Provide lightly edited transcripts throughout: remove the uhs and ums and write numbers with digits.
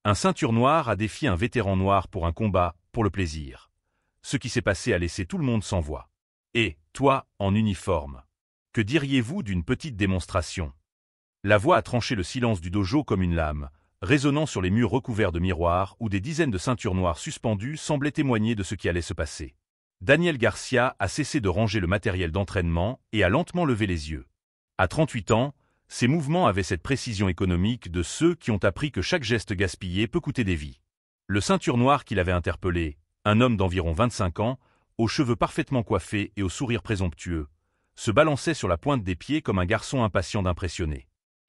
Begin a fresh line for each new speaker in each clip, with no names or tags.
Un ceinture noire a défié un vétéran noir pour un combat, pour le plaisir. Ce qui s'est passé a laissé tout le monde sans voix. Et, toi, en uniforme, que diriez-vous d'une petite démonstration? La voix a tranché le silence du dojo comme une lame, résonnant sur les murs recouverts de miroirs où des dizaines de ceintures noires suspendues semblaient témoigner de ce qui allait se passer. Daniel Garcia a cessé de ranger le matériel d'entraînement et a lentement levé les yeux. À 38 ans, ses mouvements avaient cette précision économique de ceux qui ont appris que chaque geste gaspillé peut coûter des vies. Le ceinture noir qui l'avait interpellé, un homme d'environ 25 ans, aux cheveux parfaitement coiffés et au sourire présomptueux, se balançait sur la pointe des pieds comme un garçon impatient d'impressionner.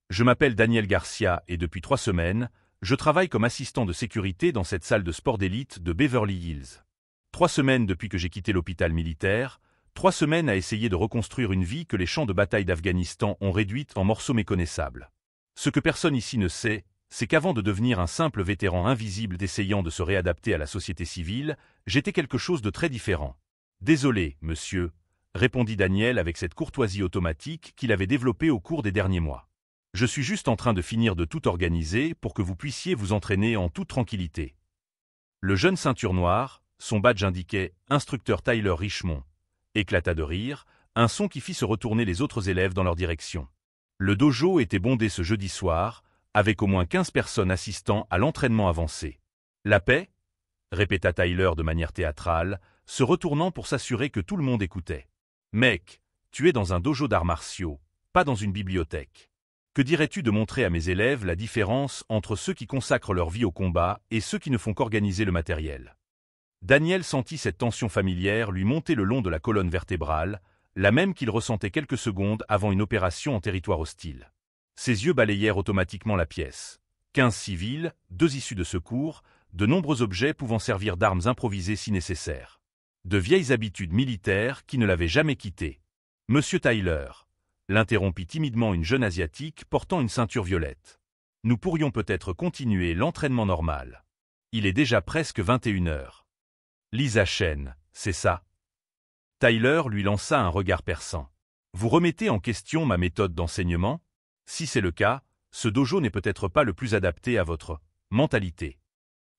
Je m'appelle Daniel Garcia et depuis 3 semaines, je travaille comme assistant de sécurité dans cette salle de sport d'élite de Beverly Hills. 3 semaines depuis que j'ai quitté l'hôpital militaire, 3 semaines à essayer de reconstruire une vie que les champs de bataille d'Afghanistan ont réduite en morceaux méconnaissables. Ce que personne ici ne sait, c'est qu'avant de devenir un simple vétéran invisible essayant de se réadapter à la société civile, j'étais quelque chose de très différent. « Désolé, monsieur », répondit Daniel avec cette courtoisie automatique qu'il avait développée au cours des derniers mois. « Je suis juste en train de finir de tout organiser pour que vous puissiez vous entraîner en toute tranquillité. » Le jeune ceinture noire, son badge indiquait « Instructeur Tyler Richmond », éclata de rire, un son qui fit se retourner les autres élèves dans leur direction. Le dojo était bondé ce jeudi soir, avec au moins 15 personnes assistant à l'entraînement avancé. « La paix ?» répéta Tyler de manière théâtrale, se retournant pour s'assurer que tout le monde écoutait. « Mec, tu es dans un dojo d'arts martiaux, pas dans une bibliothèque. Que dirais-tu de montrer à mes élèves la différence entre ceux qui consacrent leur vie au combat et ceux qui ne font qu'organiser le matériel ?» Daniel sentit cette tension familière lui monter le long de la colonne vertébrale, la même qu'il ressentait quelques secondes avant une opération en territoire hostile. Ses yeux balayèrent automatiquement la pièce. 15 civils, 2 issues de secours, de nombreux objets pouvant servir d'armes improvisées si nécessaire. De vieilles habitudes militaires qui ne l'avaient jamais quitté. « Monsieur Tyler », l'interrompit timidement une jeune asiatique portant une ceinture violette. « Nous pourrions peut-être continuer l'entraînement normal. Il est déjà presque 21 heures. Lisa Chen, c'est ça ?» Tyler lui lança un regard perçant. « Vous remettez en question ma méthode d'enseignement? Si c'est le cas, ce dojo n'est peut-être pas le plus adapté à votre mentalité. »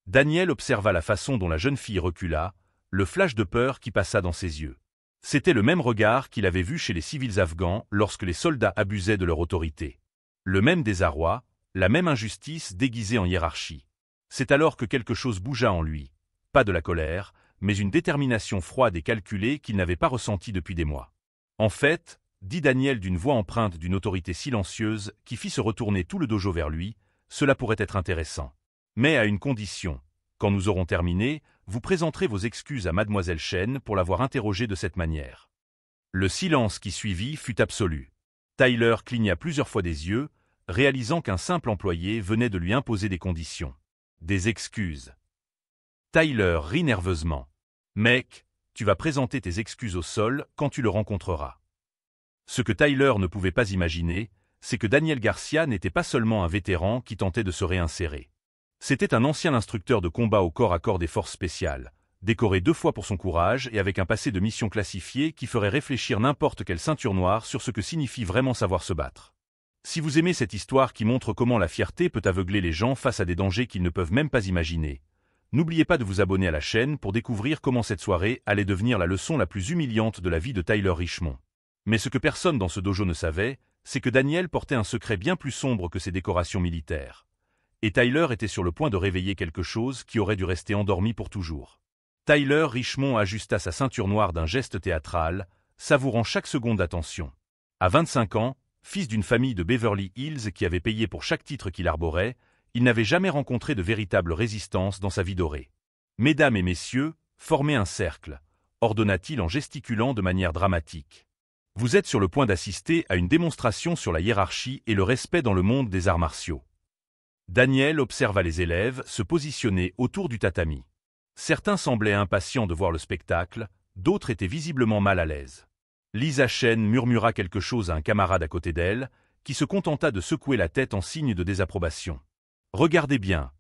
Daniel observa la façon dont la jeune fille recula, le flash de peur qui passa dans ses yeux. C'était le même regard qu'il avait vu chez les civils afghans lorsque les soldats abusaient de leur autorité. Le même désarroi, la même injustice déguisée en hiérarchie. C'est alors que quelque chose bougea en lui. Pas de la colère, mais une détermination froide et calculée qu'il n'avait pas ressentie depuis des mois. « En fait, » dit Daniel d'une voix empreinte d'une autorité silencieuse qui fit se retourner tout le dojo vers lui, « cela pourrait être intéressant. Mais à une condition. Quand nous aurons terminé, vous présenterez vos excuses à Mademoiselle Chen pour l'avoir interrogée de cette manière. » Le silence qui suivit fut absolu. Tyler cligna plusieurs fois des yeux, réalisant qu'un simple employé venait de lui imposer des conditions. Des excuses. Tyler rit nerveusement. « Mec, tu vas présenter tes excuses au sol quand tu le rencontreras. » Ce que Tyler ne pouvait pas imaginer, c'est que Daniel Garcia n'était pas seulement un vétéran qui tentait de se réinsérer. C'était un ancien instructeur de combat au corps à corps des forces spéciales, décoré 2 fois pour son courage et avec un passé de mission classifié qui ferait réfléchir n'importe quelle ceinture noire sur ce que signifie vraiment savoir se battre. Si vous aimez cette histoire qui montre comment la fierté peut aveugler les gens face à des dangers qu'ils ne peuvent même pas imaginer, n'oubliez pas de vous abonner à la chaîne pour découvrir comment cette soirée allait devenir la leçon la plus humiliante de la vie de Tyler Richmond. Mais ce que personne dans ce dojo ne savait, c'est que Daniel portait un secret bien plus sombre que ses décorations militaires. Et Tyler était sur le point de réveiller quelque chose qui aurait dû rester endormi pour toujours. Tyler Richmond ajusta sa ceinture noire d'un geste théâtral, savourant chaque seconde d'attention. À 25 ans, fils d'une famille de Beverly Hills qui avait payé pour chaque titre qu'il arborait, il n'avait jamais rencontré de véritable résistance dans sa vie dorée. « Mesdames et messieurs, formez un cercle », ordonna-t-il en gesticulant de manière dramatique. « Vous êtes sur le point d'assister à une démonstration sur la hiérarchie et le respect dans le monde des arts martiaux. » Daniel observa les élèves se positionner autour du tatami. Certains semblaient impatients de voir le spectacle, d'autres étaient visiblement mal à l'aise. Lisa Chen murmura quelque chose à un camarade à côté d'elle, qui se contenta de secouer la tête en signe de désapprobation. « Regardez bien »,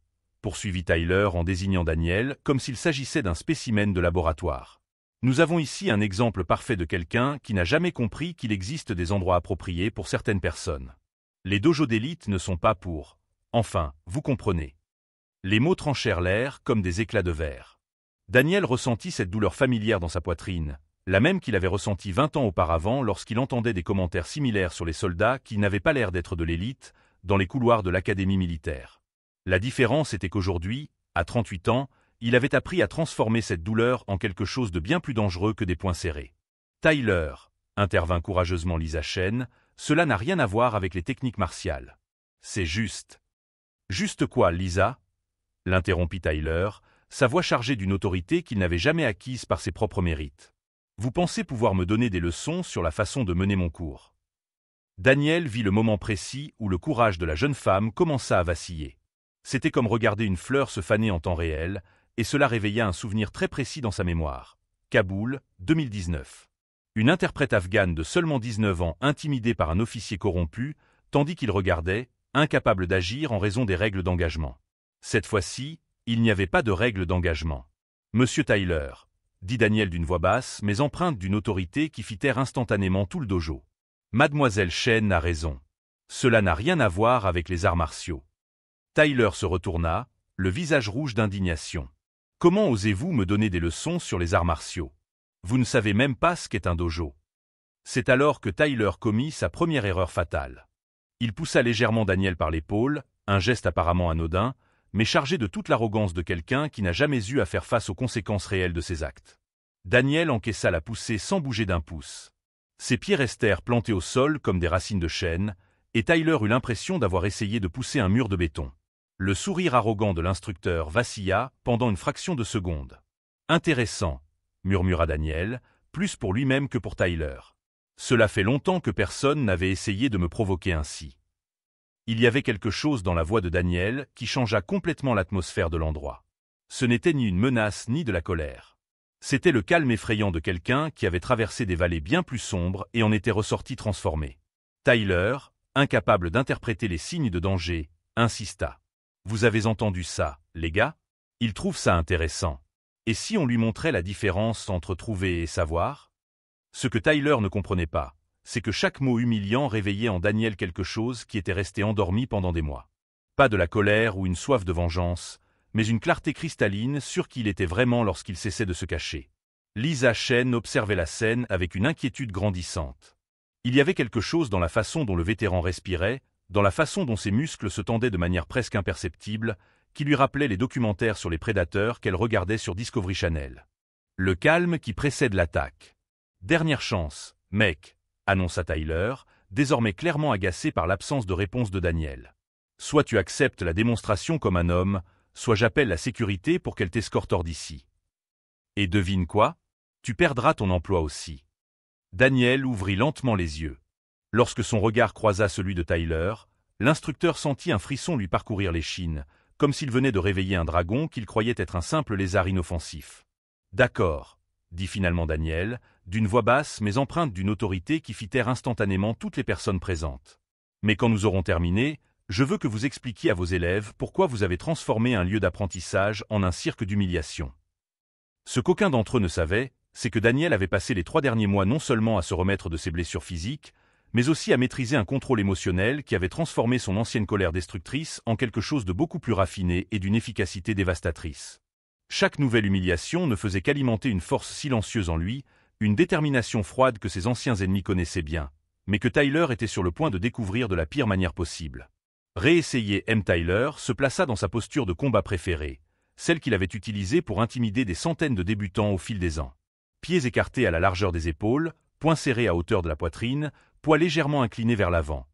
poursuivit Tyler en désignant Daniel comme s'il s'agissait d'un spécimen de laboratoire. « Nous avons ici un exemple parfait de quelqu'un qui n'a jamais compris qu'il existe des endroits appropriés pour certaines personnes. Les dojos d'élite ne sont pas pour... Enfin, vous comprenez. Les mots tranchèrent l'air comme des éclats de verre. Daniel ressentit cette douleur familière dans sa poitrine, la même qu'il avait ressentie 20 ans auparavant lorsqu'il entendait des commentaires similaires sur les soldats qui n'avaient pas l'air d'être de l'élite, dans les couloirs de l'académie militaire. La différence était qu'aujourd'hui, à 38 ans, il avait appris à transformer cette douleur en quelque chose de bien plus dangereux que des poings serrés. « Tyler », intervint courageusement Lisa Shen, « cela n'a rien à voir avec les techniques martiales. C'est juste. » « Juste quoi, Lisa ?» l'interrompit Tyler, sa voix chargée d'une autorité qu'il n'avait jamais acquise par ses propres mérites. « Vous pensez pouvoir me donner des leçons sur la façon de mener mon cours ?» Daniel vit le moment précis où le courage de la jeune femme commença à vaciller. C'était comme regarder une fleur se faner en temps réel, et cela réveilla un souvenir très précis dans sa mémoire. Kaboul, 2019. Une interprète afghane de seulement 19 ans intimidée par un officier corrompu, tandis qu'il regardait, incapable d'agir en raison des règles d'engagement. Cette fois-ci, il n'y avait pas de règles d'engagement. « Monsieur Tyler », dit Daniel d'une voix basse, mais empreinte d'une autorité qui fit taire instantanément tout le dojo. « Mademoiselle Shen a raison. Cela n'a rien à voir avec les arts martiaux. » Tyler se retourna, le visage rouge d'indignation. « Comment osez-vous me donner des leçons sur les arts martiaux? Vous ne savez même pas ce qu'est un dojo. » C'est alors que Tyler commit sa première erreur fatale. Il poussa légèrement Daniel par l'épaule, un geste apparemment anodin, mais chargé de toute l'arrogance de quelqu'un qui n'a jamais eu à faire face aux conséquences réelles de ses actes. Daniel encaissa la poussée sans bouger d'un pouce. Ses pieds restèrent plantés au sol comme des racines de chêne, et Tyler eut l'impression d'avoir essayé de pousser un mur de béton. Le sourire arrogant de l'instructeur vacilla pendant une fraction de seconde. « Intéressant », murmura Daniel, plus pour lui-même que pour Tyler. Cela fait longtemps que personne n'avait essayé de me provoquer ainsi. Il y avait quelque chose dans la voix de Daniel qui changea complètement l'atmosphère de l'endroit. Ce n'était ni une menace ni de la colère. C'était le calme effrayant de quelqu'un qui avait traversé des vallées bien plus sombres et en était ressorti transformé. Tyler, incapable d'interpréter les signes de danger, insista. « Vous avez entendu ça, les gars? Il trouve ça intéressant. Et si on lui montrait la différence entre trouver et savoir ?» Ce que Tyler ne comprenait pas, c'est que chaque mot humiliant réveillait en Daniel quelque chose qui était resté endormi pendant des mois. Pas de la colère ou une soif de vengeance, mais une clarté cristalline sur qui il était vraiment lorsqu'il cessait de se cacher. Lisa Shen observait la scène avec une inquiétude grandissante. Il y avait quelque chose dans la façon dont le vétéran respirait, dans la façon dont ses muscles se tendaient de manière presque imperceptible, qui lui rappelait les documentaires sur les prédateurs qu'elle regardait sur Discovery Channel. Le calme qui précède l'attaque. « Dernière chance, mec », annonça Tyler, désormais clairement agacé par l'absence de réponse de Daniel. « Soit tu acceptes la démonstration comme un homme, soit j'appelle la sécurité pour qu'elle t'escorte hors d'ici. Et devine quoi? Tu perdras ton emploi aussi. » Daniel ouvrit lentement les yeux. Lorsque son regard croisa celui de Tyler, l'instructeur sentit un frisson lui parcourir l'échine, comme s'il venait de réveiller un dragon qu'il croyait être un simple lézard inoffensif. « D'accord, » dit finalement Daniel, d'une voix basse mais empreinte d'une autorité qui fit taire instantanément toutes les personnes présentes. « Mais quand nous aurons terminé, je veux que vous expliquiez à vos élèves pourquoi vous avez transformé un lieu d'apprentissage en un cirque d'humiliation. » Ce qu'aucun d'entre eux ne savait, c'est que Daniel avait passé les 3 derniers mois non seulement à se remettre de ses blessures physiques, mais aussi à maîtriser un contrôle émotionnel qui avait transformé son ancienne colère destructrice en quelque chose de beaucoup plus raffiné et d'une efficacité dévastatrice. Chaque nouvelle humiliation ne faisait qu'alimenter une force silencieuse en lui, une détermination froide que ses anciens ennemis connaissaient bien, mais que Tyler était sur le point de découvrir de la pire manière possible. Réessayer Tyler se plaça dans sa posture de combat préférée, celle qu'il avait utilisée pour intimider des centaines de débutants au fil des ans. Pieds écartés à la largeur des épaules, poings serrés à hauteur de la poitrine, poids légèrement inclinés vers l'avant.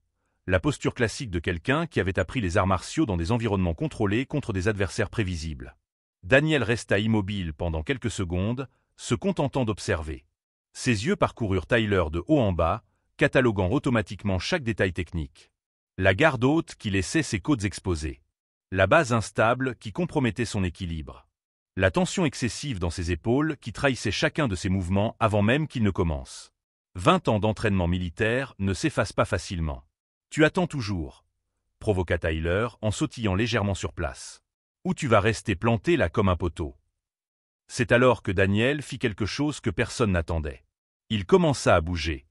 La posture classique de quelqu'un qui avait appris les arts martiaux dans des environnements contrôlés contre des adversaires prévisibles. Daniel resta immobile pendant quelques secondes, se contentant d'observer. Ses yeux parcoururent Tyler de haut en bas, cataloguant automatiquement chaque détail technique. La garde haute qui laissait ses côtes exposées. La base instable qui compromettait son équilibre. La tension excessive dans ses épaules qui trahissait chacun de ses mouvements avant même qu'il ne commence. 20 ans d'entraînement militaire ne s'effacent pas facilement. « Tu attends toujours », provoqua Tyler en sautillant légèrement sur place. « Ou tu vas rester planté là comme un poteau. » C'est alors que Daniel fit quelque chose que personne n'attendait. Il commença à bouger.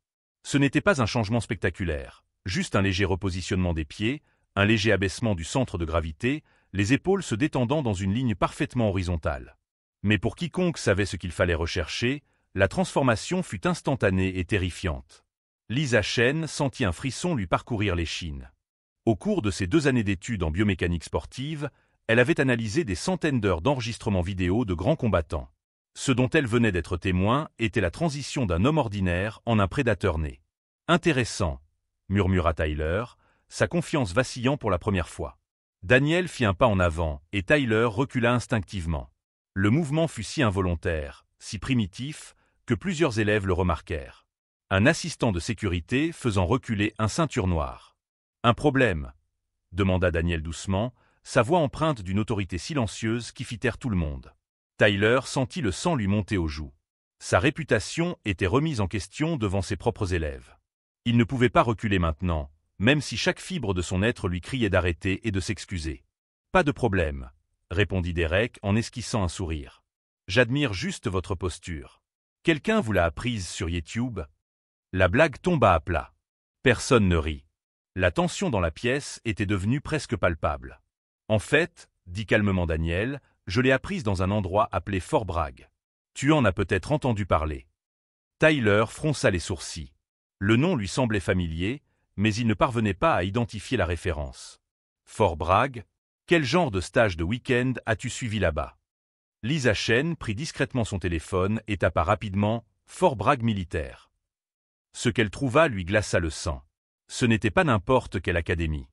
Ce n'était pas un changement spectaculaire, juste un léger repositionnement des pieds, un léger abaissement du centre de gravité, les épaules se détendant dans une ligne parfaitement horizontale. Mais pour quiconque savait ce qu'il fallait rechercher, la transformation fut instantanée et terrifiante. Lisa Chen sentit un frisson lui parcourir l'échine. Au cours de ses 2 années d'études en biomécanique sportive, elle avait analysé des centaines d'heures d'enregistrements vidéo de grands combattants. Ce dont elle venait d'être témoin était la transition d'un homme ordinaire en un prédateur né. « Intéressant », murmura Tyler, sa confiance vacillant pour la première fois. Daniel fit un pas en avant et Tyler recula instinctivement. Le mouvement fut si involontaire, si primitif, que plusieurs élèves le remarquèrent. Un assistant de sécurité faisant reculer un ceinture noire. « Un problème ?» demanda Daniel doucement, sa voix empreinte d'une autorité silencieuse qui fit taire tout le monde. Tyler sentit le sang lui monter aux joues. Sa réputation était remise en question devant ses propres élèves. Il ne pouvait pas reculer maintenant, même si chaque fibre de son être lui criait d'arrêter et de s'excuser. « Pas de problème », répondit Derek en esquissant un sourire. « J'admire juste votre posture. Quelqu'un vous l'a apprise sur YouTube ?» La blague tomba à plat. Personne ne rit. La tension dans la pièce était devenue presque palpable. « En fait, » dit calmement Daniel, « je l'ai apprise dans un endroit appelé Fort Bragg. Tu en as peut-être entendu parler. » Tyler fronça les sourcils. Le nom lui semblait familier, mais il ne parvenait pas à identifier la référence. « Fort Bragg, quel genre de stage de week-end as-tu suivi là-bas » Lisa Chen prit discrètement son téléphone et tapa rapidement « Fort Bragg militaire ». Ce qu'elle trouva lui glaça le sang. Ce n'était pas n'importe quelle académie.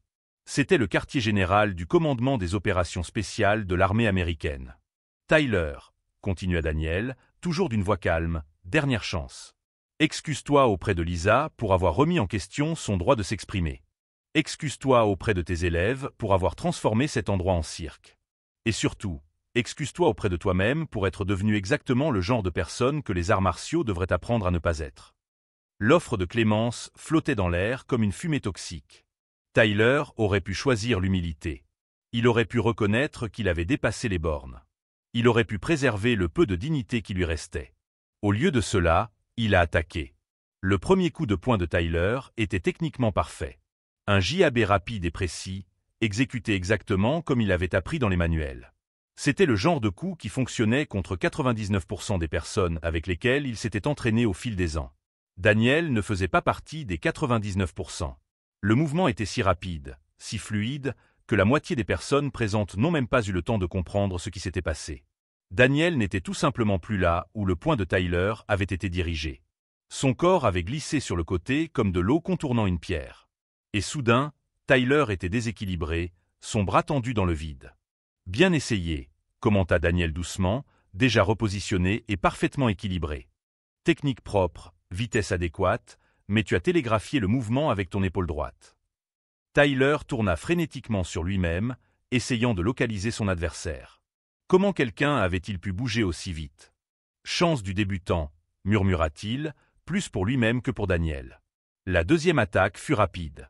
C'était le quartier général du commandement des opérations spéciales de l'armée américaine. « Tyler », continua Daniel, toujours d'une voix calme, « dernière chance. Excuse-toi auprès de Lisa pour avoir remis en question son droit de s'exprimer. Excuse-toi auprès de tes élèves pour avoir transformé cet endroit en cirque. Et surtout, excuse-toi auprès de toi-même pour être devenu exactement le genre de personne que les arts martiaux devraient apprendre à ne pas être. » L'offre de clémence flottait dans l'air comme une fumée toxique. Tyler aurait pu choisir l'humilité. Il aurait pu reconnaître qu'il avait dépassé les bornes. Il aurait pu préserver le peu de dignité qui lui restait. Au lieu de cela, il a attaqué. Le premier coup de poing de Tyler était techniquement parfait. Un JAB rapide et précis, exécuté exactement comme il avait appris dans les manuels. C'était le genre de coup qui fonctionnait contre 99% des personnes avec lesquelles il s'était entraîné au fil des ans. Daniel ne faisait pas partie des 99%. Le mouvement était si rapide, si fluide, que la moitié des personnes présentes n'ont même pas eu le temps de comprendre ce qui s'était passé. Daniel n'était tout simplement plus là où le poing de Tyler avait été dirigé. Son corps avait glissé sur le côté comme de l'eau contournant une pierre. Et soudain, Tyler était déséquilibré, son bras tendu dans le vide. « Bien essayé », commenta Daniel doucement, déjà repositionné et parfaitement équilibré. « Technique propre, vitesse adéquate, mais tu as télégraphié le mouvement avec ton épaule droite. » Tyler tourna frénétiquement sur lui-même, essayant de localiser son adversaire. Comment quelqu'un avait-il pu bouger aussi vite? « Chance du débutant », murmura-t-il, plus pour lui-même que pour Daniel. La deuxième attaque fut rapide.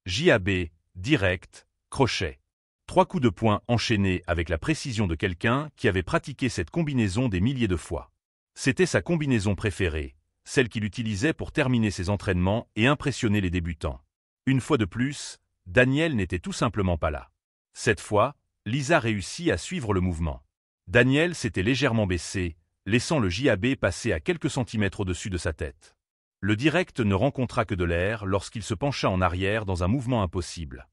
JAB, direct, crochet. 3 coups de poing enchaînés avec la précision de quelqu'un qui avait pratiqué cette combinaison des milliers de fois. C'était sa combinaison préférée, celle qu'il utilisait pour terminer ses entraînements et impressionner les débutants. Une fois de plus, Daniel n'était tout simplement pas là. Cette fois, Lisa réussit à suivre le mouvement. Daniel s'était légèrement baissé, laissant le JAB passer à quelques centimètres au-dessus de sa tête. Le direct ne rencontra que de l'air lorsqu'il se pencha en arrière dans un mouvement impossible.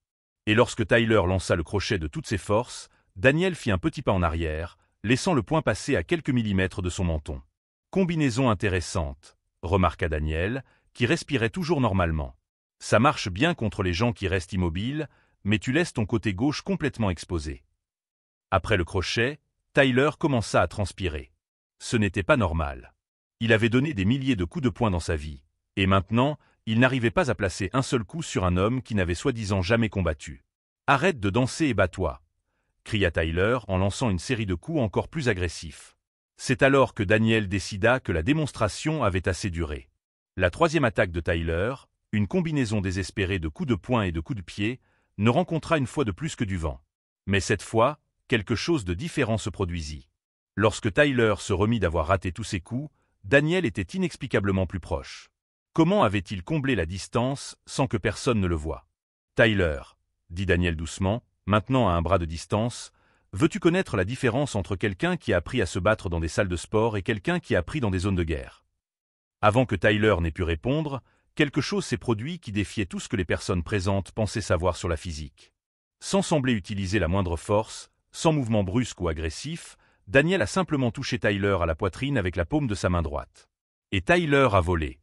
Et lorsque Tyler lança le crochet de toutes ses forces, Daniel fit un petit pas en arrière, laissant le poing passer à quelques millimètres de son menton. « Combinaison intéressante », remarqua Daniel, qui respirait toujours normalement. « Ça marche bien contre les gens qui restent immobiles, mais tu laisses ton côté gauche complètement exposé. » Après le crochet, Tyler commença à transpirer. Ce n'était pas normal. Il avait donné des milliers de coups de poing dans sa vie, et maintenant, il n'arrivait pas à placer un seul coup sur un homme qui n'avait soi-disant jamais combattu. « Arrête de danser et bats-toi !» cria Tyler en lançant une série de coups encore plus agressifs. C'est alors que Daniel décida que la démonstration avait assez duré. La troisième attaque de Tyler, une combinaison désespérée de coups de poing et de coups de pied, ne rencontra une fois de plus que du vent. Mais cette fois, quelque chose de différent se produisit. Lorsque Tyler se remit d'avoir raté tous ses coups, Daniel était inexplicablement plus proche. Comment avait-il comblé la distance sans que personne ne le voie? « Tyler », dit Daniel doucement, Maintenant à un bras de distance, veux-tu connaître la différence entre quelqu'un qui a appris à se battre dans des salles de sport et quelqu'un qui a appris dans des zones de guerre? Avant que Tyler n'ait pu répondre, quelque chose s'est produit qui défiait tout ce que les personnes présentes pensaient savoir sur la physique. Sans sembler utiliser la moindre force, sans mouvement brusque ou agressif, Daniel a simplement touché Tyler à la poitrine avec la paume de sa main droite. Et Tyler a volé.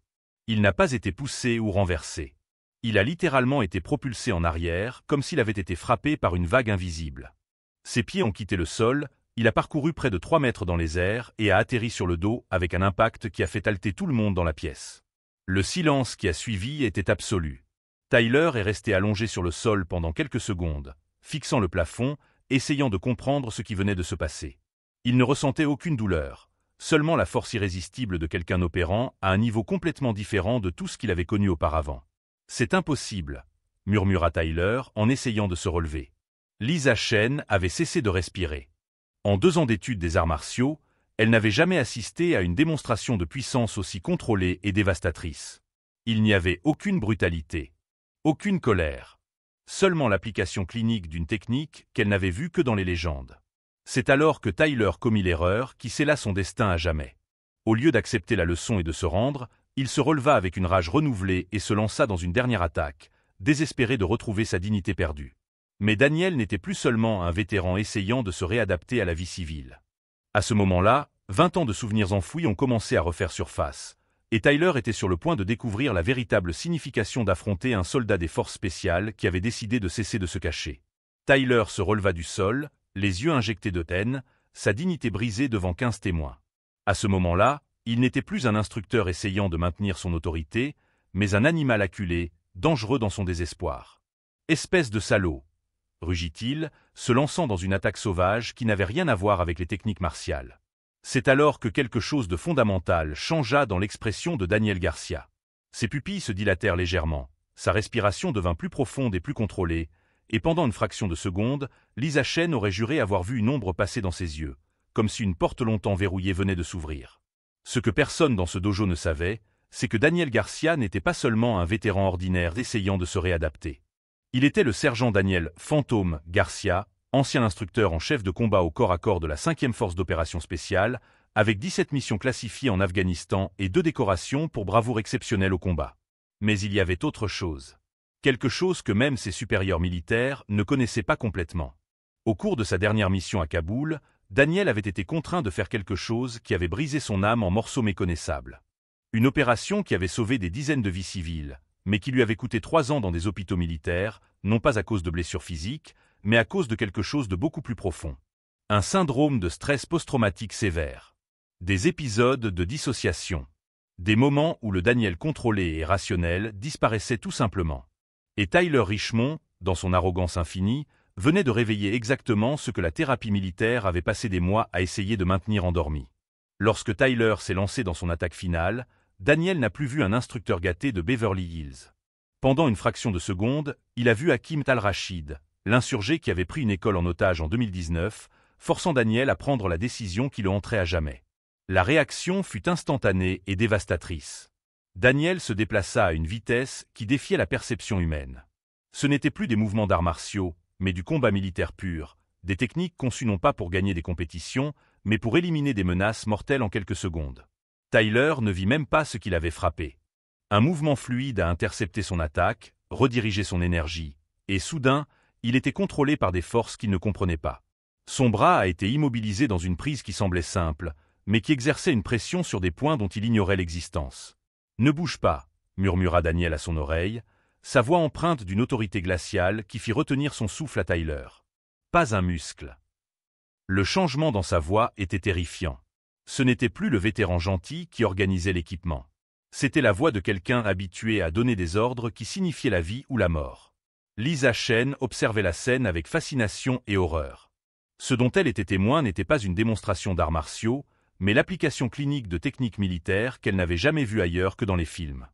Il n'a pas été poussé ou renversé. Il a littéralement été propulsé en arrière, comme s'il avait été frappé par une vague invisible. Ses pieds ont quitté le sol, il a parcouru près de 3 mètres dans les airs et a atterri sur le dos avec un impact qui a fait halter tout le monde dans la pièce. Le silence qui a suivi était absolu. Tyler est resté allongé sur le sol pendant quelques secondes, fixant le plafond, essayant de comprendre ce qui venait de se passer. Il ne ressentait aucune douleur, seulement la force irrésistible de quelqu'un opérant à un niveau complètement différent de tout ce qu'il avait connu auparavant. « C'est impossible », murmura Tyler en essayant de se relever. Lisa Shen avait cessé de respirer. En 2 ans d'études des arts martiaux, elle n'avait jamais assisté à une démonstration de puissance aussi contrôlée et dévastatrice. Il n'y avait aucune brutalité, aucune colère, seulement l'application clinique d'une technique qu'elle n'avait vue que dans les légendes. C'est alors que Tyler commit l'erreur qui scella son destin à jamais. Au lieu d'accepter la leçon et de se rendre, il se releva avec une rage renouvelée et se lança dans une dernière attaque, désespéré de retrouver sa dignité perdue. Mais Daniel n'était plus seulement un vétéran essayant de se réadapter à la vie civile. À ce moment-là, 20 ans de souvenirs enfouis ont commencé à refaire surface, et Tyler était sur le point de découvrir la véritable signification d'affronter un soldat des forces spéciales qui avait décidé de cesser de se cacher. Tyler se releva du sol, les yeux injectés de haine, sa dignité brisée devant 15 témoins. À ce moment-là, il n'était plus un instructeur essayant de maintenir son autorité, mais un animal acculé, dangereux dans son désespoir. « Espèce de salaud !» rugit-il, se lançant dans une attaque sauvage qui n'avait rien à voir avec les techniques martiales. C'est alors que quelque chose de fondamental changea dans l'expression de Daniel Garcia. Ses pupilles se dilatèrent légèrement, sa respiration devint plus profonde et plus contrôlée, et pendant une fraction de seconde, Lisa Shen aurait juré avoir vu une ombre passer dans ses yeux, comme si une porte longtemps verrouillée venait de s'ouvrir. Ce que personne dans ce dojo ne savait, c'est que Daniel Garcia n'était pas seulement un vétéran ordinaire essayant de se réadapter. Il était le sergent Daniel « Fantôme » Garcia, ancien instructeur en chef de combat au corps à corps de la 5e force d'opération spéciale, avec 17 missions classifiées en Afghanistan et 2 décorations pour bravoure exceptionnelle au combat. Mais il y avait autre chose. Quelque chose que même ses supérieurs militaires ne connaissaient pas complètement. Au cours de sa dernière mission à Kaboul, Daniel avait été contraint de faire quelque chose qui avait brisé son âme en morceaux méconnaissables. Une opération qui avait sauvé des dizaines de vies civiles, mais qui lui avait coûté 3 ans dans des hôpitaux militaires, non pas à cause de blessures physiques, mais à cause de quelque chose de beaucoup plus profond. Un syndrome de stress post-traumatique sévère. Des épisodes de dissociation. Des moments où le Daniel contrôlé et rationnel disparaissait tout simplement. Et Tyler Richmond, dans son arrogance infinie, venait de réveiller exactement ce que la thérapie militaire avait passé des mois à essayer de maintenir endormi. Lorsque Tyler s'est lancé dans son attaque finale, Daniel n'a plus vu un instructeur gâté de Beverly Hills. Pendant une fraction de seconde, il a vu Hakim Al-Rachid, l'insurgé qui avait pris une école en otage en 2019, forçant Daniel à prendre la décision qui le hanterait à jamais. La réaction fut instantanée et dévastatrice. Daniel se déplaça à une vitesse qui défiait la perception humaine. Ce n'étaient plus des mouvements d'arts martiaux, mais du combat militaire pur, des techniques conçues non pas pour gagner des compétitions, mais pour éliminer des menaces mortelles en quelques secondes. Tyler ne vit même pas ce qu'il avait frappé. Un mouvement fluide a intercepté son attaque, redirigé son énergie, et soudain, il était contrôlé par des forces qu'il ne comprenait pas. Son bras a été immobilisé dans une prise qui semblait simple, mais qui exerçait une pression sur des points dont il ignorait l'existence. « Ne bouge pas », murmura Daniel à son oreille, sa voix empreinte d'une autorité glaciale qui fit retenir son souffle à Tyler. Pas un muscle. Le changement dans sa voix était terrifiant. Ce n'était plus le vétéran gentil qui organisait l'équipement. C'était la voix de quelqu'un habitué à donner des ordres qui signifiaient la vie ou la mort. Lisa Shen observait la scène avec fascination et horreur. Ce dont elle était témoin n'était pas une démonstration d'arts martiaux, mais l'application clinique de techniques militaires qu'elle n'avait jamais vues ailleurs que dans les films.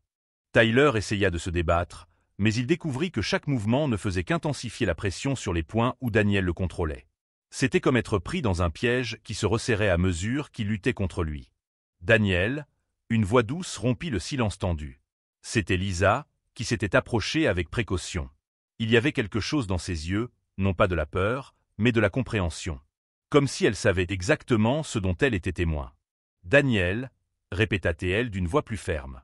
Tyler essaya de se débattre, mais il découvrit que chaque mouvement ne faisait qu'intensifier la pression sur les points où Daniel le contrôlait. C'était comme être pris dans un piège qui se resserrait à mesure qu'il luttait contre lui. Daniel, une voix douce rompit le silence tendu. C'était Lisa, qui s'était approchée avec précaution. Il y avait quelque chose dans ses yeux, non pas de la peur, mais de la compréhension. Comme si elle savait exactement ce dont elle était témoin. « Daniel, répéta-t-elle d'une voix plus ferme.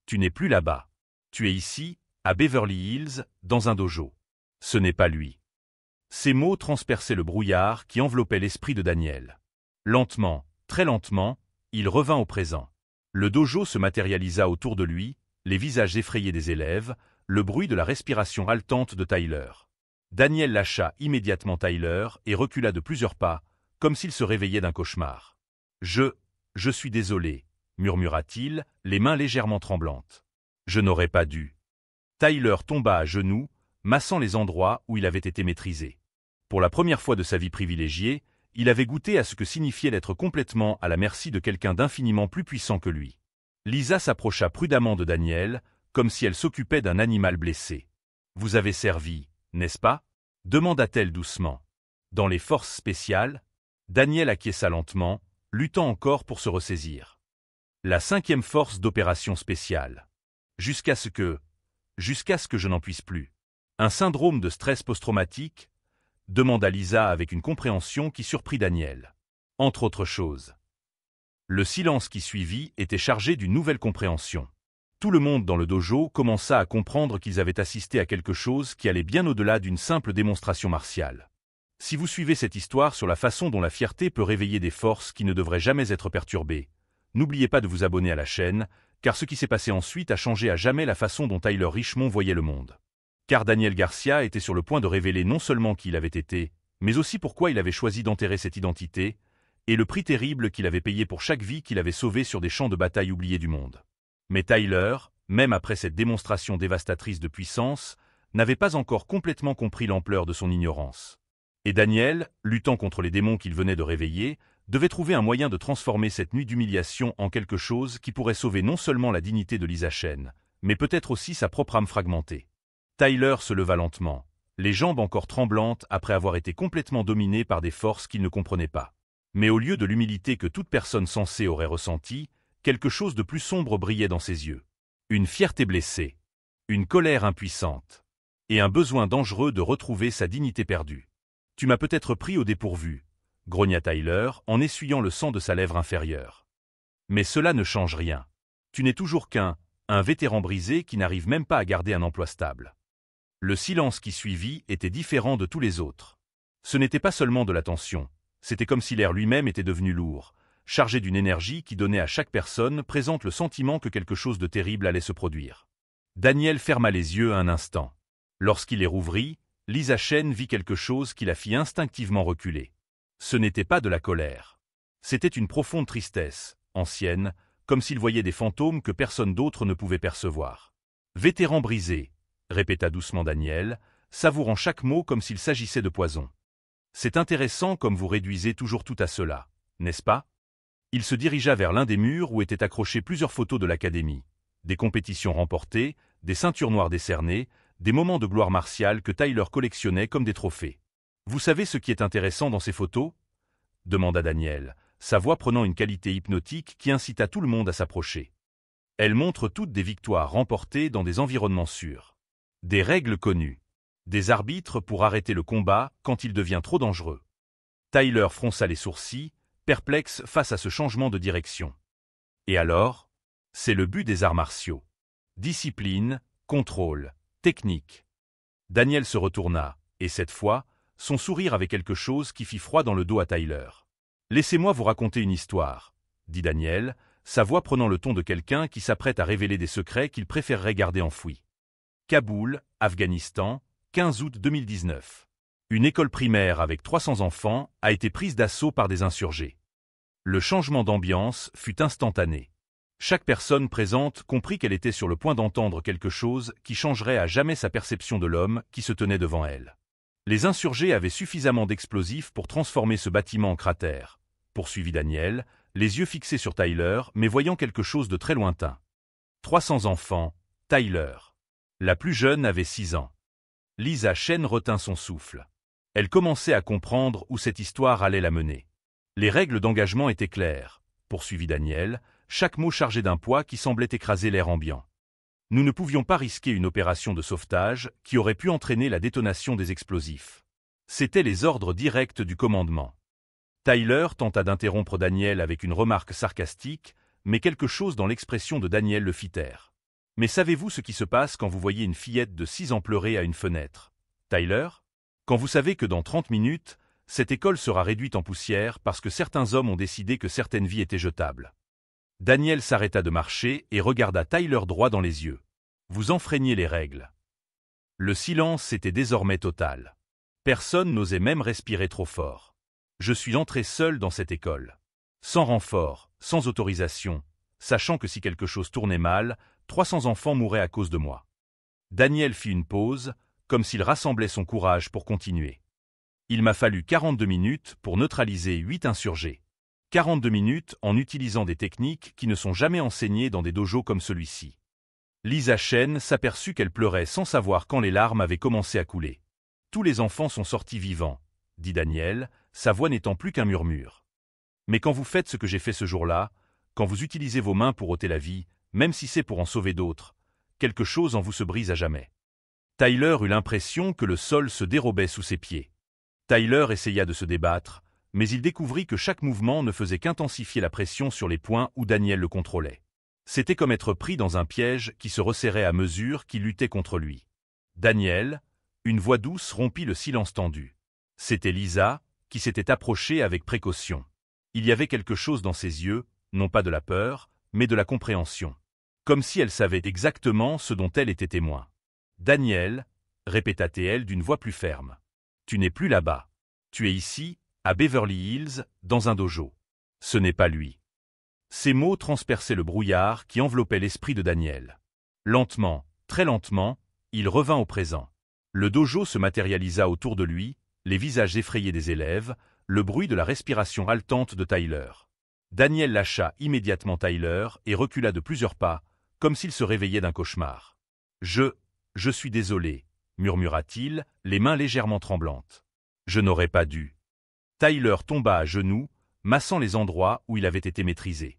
Tu n'es plus là-bas. Tu es ici, à Beverly Hills, dans un dojo. Ce n'est pas lui. » Ces mots transperçaient le brouillard qui enveloppait l'esprit de Daniel. Lentement, très lentement, il revint au présent. Le dojo se matérialisa autour de lui, les visages effrayés des élèves, le bruit de la respiration haletante de Tyler. Daniel lâcha immédiatement Tyler et recula de plusieurs pas, comme s'il se réveillait d'un cauchemar. « Je suis désolé, » murmura-t-il, les mains légèrement tremblantes. « Je n'aurais pas dû. » Tyler tomba à genoux, massant les endroits où il avait été maîtrisé. Pour la première fois de sa vie privilégiée, il avait goûté à ce que signifiait d'être complètement à la merci de quelqu'un d'infiniment plus puissant que lui. Lisa s'approcha prudemment de Daniel, comme si elle s'occupait d'un animal blessé. « Vous avez servi, n'est-ce pas ?» demanda-t-elle doucement. « Dans les forces spéciales ?» Daniel acquiesça lentement, luttant encore pour se ressaisir. « La 5e force d'opération spéciale. Jusqu'à ce que je n'en puisse plus. » Un syndrome de stress post-traumatique ? Demanda Lisa avec une compréhension qui surprit Daniel. Entre autres choses. Le silence qui suivit était chargé d'une nouvelle compréhension. Tout le monde dans le dojo commença à comprendre qu'ils avaient assisté à quelque chose qui allait bien au-delà d'une simple démonstration martiale. Si vous suivez cette histoire sur la façon dont la fierté peut réveiller des forces qui ne devraient jamais être perturbées, n'oubliez pas de vous abonner à la chaîne, car ce qui s'est passé ensuite a changé à jamais la façon dont Tyler Richmond voyait le monde. Car Daniel Garcia était sur le point de révéler non seulement qui il avait été, mais aussi pourquoi il avait choisi d'enterrer cette identité, et le prix terrible qu'il avait payé pour chaque vie qu'il avait sauvée sur des champs de bataille oubliés du monde. Mais Tyler, même après cette démonstration dévastatrice de puissance, n'avait pas encore complètement compris l'ampleur de son ignorance. Et Daniel, luttant contre les démons qu'il venait de réveiller, devait trouver un moyen de transformer cette nuit d'humiliation en quelque chose qui pourrait sauver non seulement la dignité de Lisa Chen, mais peut-être aussi sa propre âme fragmentée. Tyler se leva lentement, les jambes encore tremblantes après avoir été complètement dominé par des forces qu'il ne comprenait pas. Mais au lieu de l'humilité que toute personne sensée aurait ressentie, quelque chose de plus sombre brillait dans ses yeux. Une fierté blessée, une colère impuissante, et un besoin dangereux de retrouver sa dignité perdue. « Tu m'as peut-être pris au dépourvu, » grogna Tyler en essuyant le sang de sa lèvre inférieure. « Mais cela ne change rien. Tu n'es toujours qu'un vétéran brisé qui n'arrive même pas à garder un emploi stable. » Le silence qui suivit était différent de tous les autres. Ce n'était pas seulement de la tension, c'était comme si l'air lui-même était devenu lourd, chargé d'une énergie qui donnait à chaque personne présente le sentiment que quelque chose de terrible allait se produire. Daniel ferma les yeux un instant. Lorsqu'il les rouvrit, Lisa Chen vit quelque chose qui la fit instinctivement reculer. Ce n'était pas de la colère. C'était une profonde tristesse, ancienne, comme s'il voyait des fantômes que personne d'autre ne pouvait percevoir. « Vétéran brisé », répéta doucement Daniel, savourant chaque mot comme s'il s'agissait de poison. « C'est intéressant comme vous réduisez toujours tout à cela, n'est-ce pas ?» Il se dirigea vers l'un des murs où étaient accrochées plusieurs photos de l'académie, des compétitions remportées, des ceintures noires décernées, des moments de gloire martiale que Tyler collectionnait comme des trophées. « Vous savez ce qui est intéressant dans ces photos ?» demanda Daniel, sa voix prenant une qualité hypnotique qui incita tout le monde à s'approcher. « Elles montrent toutes des victoires remportées dans des environnements sûrs. Des règles connues. Des arbitres pour arrêter le combat quand il devient trop dangereux. » Tyler fronça les sourcils, perplexe face à ce changement de direction. « Et alors ? C'est le but des arts martiaux. Discipline, contrôle, technique. » Daniel se retourna, et cette fois, son sourire avait quelque chose qui fit froid dans le dos à Tyler. « Laissez-moi vous raconter une histoire, » dit Daniel, sa voix prenant le ton de quelqu'un qui s'apprête à révéler des secrets qu'il préférerait garder enfouis. Kaboul, Afghanistan, 15 août 2019. Une école primaire avec 300 enfants a été prise d'assaut par des insurgés. Le changement d'ambiance fut instantané. Chaque personne présente comprit qu'elle était sur le point d'entendre quelque chose qui changerait à jamais sa perception de l'homme qui se tenait devant elle. Les insurgés avaient suffisamment d'explosifs pour transformer ce bâtiment en cratère, poursuivit Daniel, les yeux fixés sur Tyler mais voyant quelque chose de très lointain. 300 enfants, Tyler. La plus jeune avait 6 ans. Lisa Chen retint son souffle. Elle commençait à comprendre où cette histoire allait la mener. Les règles d'engagement étaient claires, poursuivit Daniel, chaque mot chargé d'un poids qui semblait écraser l'air ambiant. Nous ne pouvions pas risquer une opération de sauvetage qui aurait pu entraîner la détonation des explosifs. C'étaient les ordres directs du commandement. Tyler tenta d'interrompre Daniel avec une remarque sarcastique, mais quelque chose dans l'expression de Daniel le fit taire. « Mais savez-vous ce qui se passe quand vous voyez une fillette de 6 ans pleurer à une fenêtre, Tyler? Quand vous savez que dans 30 minutes, cette école sera réduite en poussière parce que certains hommes ont décidé que certaines vies étaient jetables. » Daniel s'arrêta de marcher et regarda Tyler droit dans les yeux. « Vous enfreignez les règles. » Le silence était désormais total. Personne n'osait même respirer trop fort. Je suis entré seul dans cette école. Sans renfort, sans autorisation, sachant que si quelque chose tournait mal, 300 enfants mourraient à cause de moi. Daniel fit une pause, comme s'il rassemblait son courage pour continuer. Il m'a fallu 42 minutes pour neutraliser 8 insurgés. 42 minutes en utilisant des techniques qui ne sont jamais enseignées dans des dojos comme celui-ci. Lisa Chen s'aperçut qu'elle pleurait sans savoir quand les larmes avaient commencé à couler. « Tous les enfants sont sortis vivants », dit Daniel, sa voix n'étant plus qu'un murmure. « Mais quand vous faites ce que j'ai fait ce jour-là, quand vous utilisez vos mains pour ôter la vie, même si c'est pour en sauver d'autres, quelque chose en vous se brise à jamais. » Tyler eut l'impression que le sol se dérobait sous ses pieds. Tyler essaya de se débattre, mais il découvrit que chaque mouvement ne faisait qu'intensifier la pression sur les points où Daniel le contrôlait. C'était comme être pris dans un piège qui se resserrait à mesure qu'il luttait contre lui. « Daniel !» Une voix douce rompit le silence tendu. C'était Lisa, qui s'était approchée avec précaution. Il y avait quelque chose dans ses yeux, non pas de la peur, mais de la compréhension. Comme si elle savait exactement ce dont elle était témoin. « Daniel !» répéta-t-elle d'une voix plus ferme. « Tu n'es plus là-bas. Tu es ici, à Beverly Hills, dans un dojo. Ce n'est pas lui. » Ces mots transperçaient le brouillard qui enveloppait l'esprit de Daniel. Lentement, très lentement, il revint au présent. Le dojo se matérialisa autour de lui, les visages effrayés des élèves, le bruit de la respiration haletante de Tyler. Daniel lâcha immédiatement Tyler et recula de plusieurs pas, comme s'il se réveillait d'un cauchemar. « Je suis désolé, » murmura-t-il, les mains légèrement tremblantes. « Je n'aurais pas dû. » Tyler tomba à genoux, massant les endroits où il avait été maîtrisé.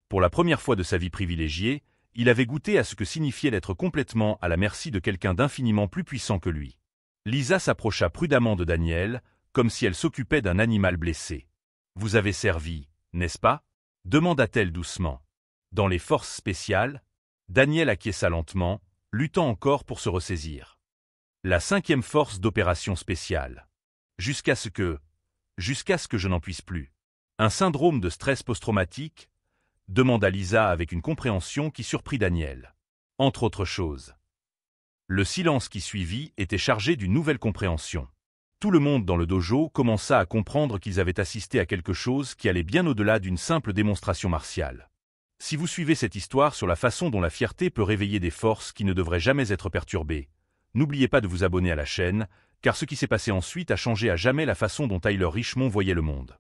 Pour la première fois de sa vie privilégiée, il avait goûté à ce que signifiait d'être complètement à la merci de quelqu'un d'infiniment plus puissant que lui. Lisa s'approcha prudemment de Daniel, comme si elle s'occupait d'un animal blessé. « Vous avez servi, n'est-ce pas ?» demanda-t-elle doucement. « Dans les forces spéciales ?» Daniel acquiesça lentement, luttant encore pour se ressaisir. « La 5e force d'opération spéciale. Jusqu'à ce que je n'en puisse plus. » Un syndrome de stress post-traumatique ? Demanda Lisa avec une compréhension qui surprit Daniel. Entre autres choses. Le silence qui suivit était chargé d'une nouvelle compréhension. Tout le monde dans le dojo commença à comprendre qu'ils avaient assisté à quelque chose qui allait bien au-delà d'une simple démonstration martiale. Si vous suivez cette histoire sur la façon dont la fierté peut réveiller des forces qui ne devraient jamais être perturbées, n'oubliez pas de vous abonner à la chaîne, car ce qui s'est passé ensuite a changé à jamais la façon dont Tyler Richmond voyait le monde.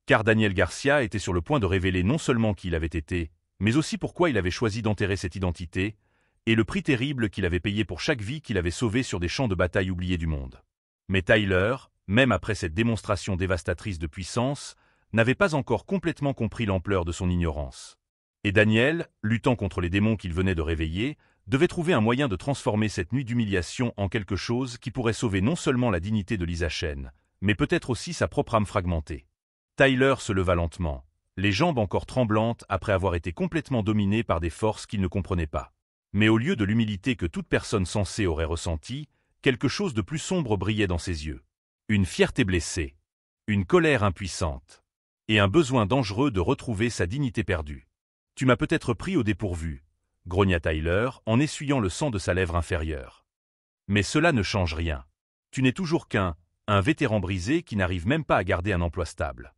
Car Daniel Garcia était sur le point de révéler non seulement qui il avait été, mais aussi pourquoi il avait choisi d'enterrer cette identité, et le prix terrible qu'il avait payé pour chaque vie qu'il avait sauvée sur des champs de bataille oubliés du monde. Mais Tyler, même après cette démonstration dévastatrice de puissance, n'avait pas encore complètement compris l'ampleur de son ignorance. Et Daniel, luttant contre les démons qu'il venait de réveiller, devait trouver un moyen de transformer cette nuit d'humiliation en quelque chose qui pourrait sauver non seulement la dignité de Lisa Chen, mais peut-être aussi sa propre âme fragmentée. Tyler se leva lentement, les jambes encore tremblantes après avoir été complètement dominé par des forces qu'il ne comprenait pas. Mais au lieu de l'humilité que toute personne sensée aurait ressentie, quelque chose de plus sombre brillait dans ses yeux. Une fierté blessée, une colère impuissante, et un besoin dangereux de retrouver sa dignité perdue. « Tu m'as peut-être pris au dépourvu », grogna Tyler en essuyant le sang de sa lèvre inférieure. « Mais cela ne change rien. Tu n'es toujours qu'un vétéran brisé qui n'arrive même pas à garder un emploi stable. »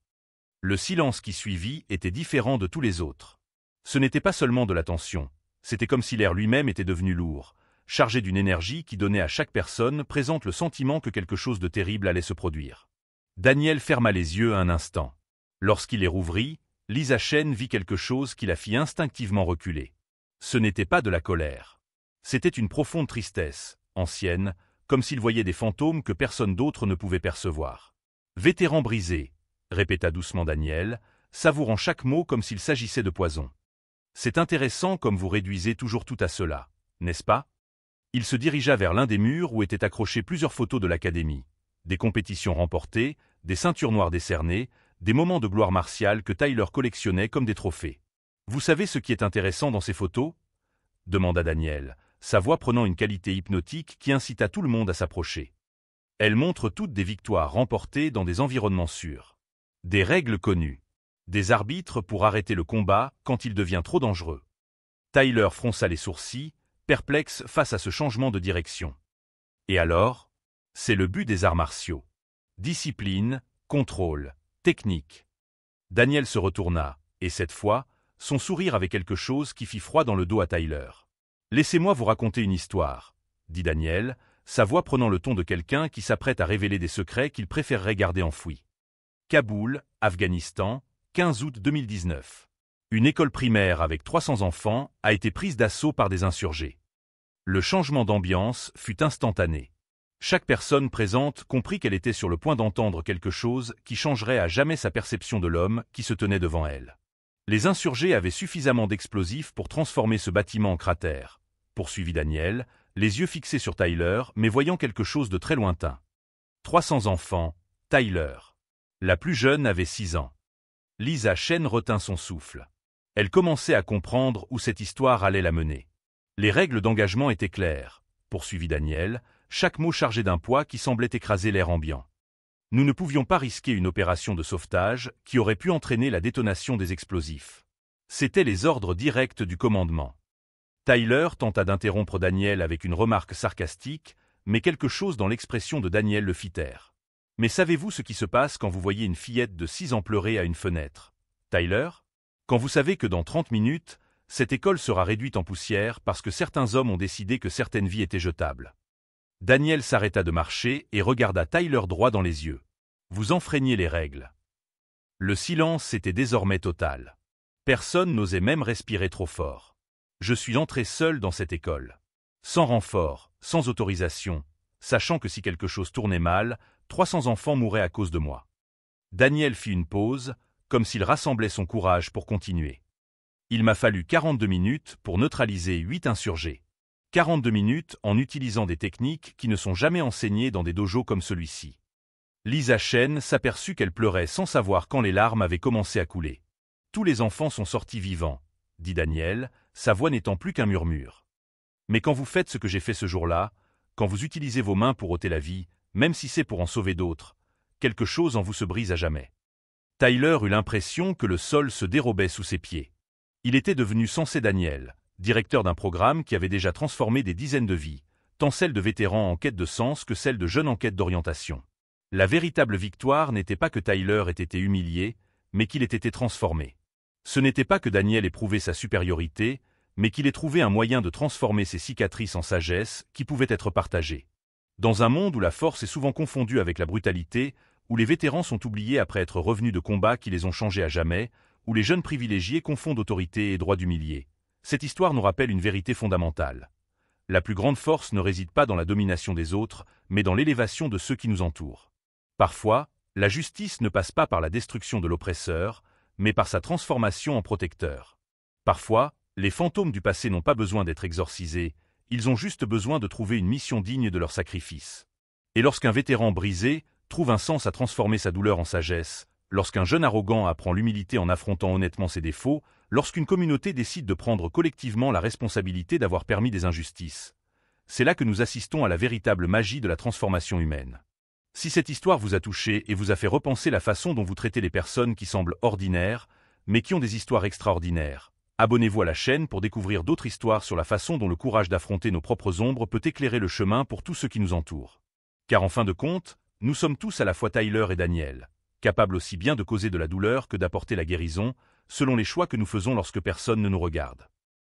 Le silence qui suivit était différent de tous les autres. Ce n'était pas seulement de la tension, c'était comme si l'air lui-même était devenu lourd, chargé d'une énergie qui donnait à chaque personne présente le sentiment que quelque chose de terrible allait se produire. Daniel ferma les yeux un instant. Lorsqu'il les rouvrit, Lisa Chen vit quelque chose qui la fit instinctivement reculer. Ce n'était pas de la colère. C'était une profonde tristesse, ancienne, comme s'il voyait des fantômes que personne d'autre ne pouvait percevoir. « Vétéran brisé », répéta doucement Daniel, savourant chaque mot comme s'il s'agissait de poison. « C'est intéressant comme vous réduisez toujours tout à cela, n'est-ce pas ?» Il se dirigea vers l'un des murs où étaient accrochées plusieurs photos de l'académie. des compétitions remportées, des ceintures noires décernées, des moments de gloire martiale que Tyler collectionnait comme des trophées. « Vous savez ce qui est intéressant dans ces photos ?» demanda Daniel, sa voix prenant une qualité hypnotique qui incita tout le monde à s'approcher. Elles montrent toutes des victoires remportées dans des environnements sûrs. Des règles connues. Des arbitres pour arrêter le combat quand il devient trop dangereux. Tyler fronça les sourcils, perplexe face à ce changement de direction. Et alors? C'est le but des arts martiaux. Discipline, contrôle, technique. Daniel se retourna, et cette fois, son sourire avait quelque chose qui fit froid dans le dos à Tyler. « Laissez-moi vous raconter une histoire, » dit Daniel, sa voix prenant le ton de quelqu'un qui s'apprête à révéler des secrets qu'il préférerait garder enfouis. Kaboul, Afghanistan, 15 août 2019. Une école primaire avec 300 enfants a été prise d'assaut par des insurgés. Le changement d'ambiance fut instantané. Chaque personne présente comprit qu'elle était sur le point d'entendre quelque chose qui changerait à jamais sa perception de l'homme qui se tenait devant elle. Les insurgés avaient suffisamment d'explosifs pour transformer ce bâtiment en cratère, poursuivit Daniel, les yeux fixés sur Tyler mais voyant quelque chose de très lointain. 300 enfants, Tyler. La plus jeune avait 6 ans. Lisa Chen retint son souffle. Elle commençait à comprendre où cette histoire allait la mener. Les règles d'engagement étaient claires, poursuivit Daniel, chaque mot chargé d'un poids qui semblait écraser l'air ambiant. Nous ne pouvions pas risquer une opération de sauvetage qui aurait pu entraîner la détonation des explosifs. C'étaient les ordres directs du commandement. Tyler tenta d'interrompre Daniel avec une remarque sarcastique, mais quelque chose dans l'expression de Daniel le fit taire. « Mais savez-vous ce qui se passe quand vous voyez une fillette de 6 ans pleurer à une fenêtre, Tyler? Quand vous savez que dans 30 minutes, cette école sera réduite en poussière parce que certains hommes ont décidé que certaines vies étaient jetables. » Daniel s'arrêta de marcher et regarda Tyler droit dans les yeux. « Vous enfreignez les règles. » Le silence était désormais total. Personne n'osait même respirer trop fort. Je suis entré seul dans cette école. Sans renfort, sans autorisation, sachant que si quelque chose tournait mal, 300 enfants mourraient à cause de moi. Daniel fit une pause, comme s'il rassemblait son courage pour continuer. Il m'a fallu 42 minutes pour neutraliser 8 insurgés. 42 minutes en utilisant des techniques qui ne sont jamais enseignées dans des dojos comme celui-ci. Lisa Chen s'aperçut qu'elle pleurait sans savoir quand les larmes avaient commencé à couler. « Tous les enfants sont sortis vivants, » dit Daniel, sa voix n'étant plus qu'un murmure. « Mais quand vous faites ce que j'ai fait ce jour-là, quand vous utilisez vos mains pour ôter la vie, même si c'est pour en sauver d'autres, quelque chose en vous se brise à jamais. » Tyler eut l'impression que le sol se dérobait sous ses pieds. Il était devenu Sensei Daniel, directeur d'un programme qui avait déjà transformé des dizaines de vies, tant celles de vétérans en quête de sens que celles de jeunes en quête d'orientation. La véritable victoire n'était pas que Tyler ait été humilié, mais qu'il ait été transformé. Ce n'était pas que Daniel ait prouvé sa supériorité, mais qu'il ait trouvé un moyen de transformer ses cicatrices en sagesse qui pouvait être partagée. Dans un monde où la force est souvent confondue avec la brutalité, où les vétérans sont oubliés après être revenus de combats qui les ont changés à jamais, où les jeunes privilégiés confondent autorité et droit d'humilier, cette histoire nous rappelle une vérité fondamentale. La plus grande force ne réside pas dans la domination des autres, mais dans l'élévation de ceux qui nous entourent. Parfois, la justice ne passe pas par la destruction de l'oppresseur, mais par sa transformation en protecteur. Parfois, les fantômes du passé n'ont pas besoin d'être exorcisés, ils ont juste besoin de trouver une mission digne de leur sacrifice. Et lorsqu'un vétéran brisé trouve un sens à transformer sa douleur en sagesse, lorsqu'un jeune arrogant apprend l'humilité en affrontant honnêtement ses défauts, lorsqu'une communauté décide de prendre collectivement la responsabilité d'avoir permis des injustices, c'est là que nous assistons à la véritable magie de la transformation humaine. Si cette histoire vous a touché et vous a fait repenser la façon dont vous traitez les personnes qui semblent ordinaires, mais qui ont des histoires extraordinaires, abonnez-vous à la chaîne pour découvrir d'autres histoires sur la façon dont le courage d'affronter nos propres ombres peut éclairer le chemin pour tous ceux qui nous entourent. Car en fin de compte, nous sommes tous à la fois Tyler et Daniel, capables aussi bien de causer de la douleur que d'apporter la guérison, selon les choix que nous faisons lorsque personne ne nous regarde.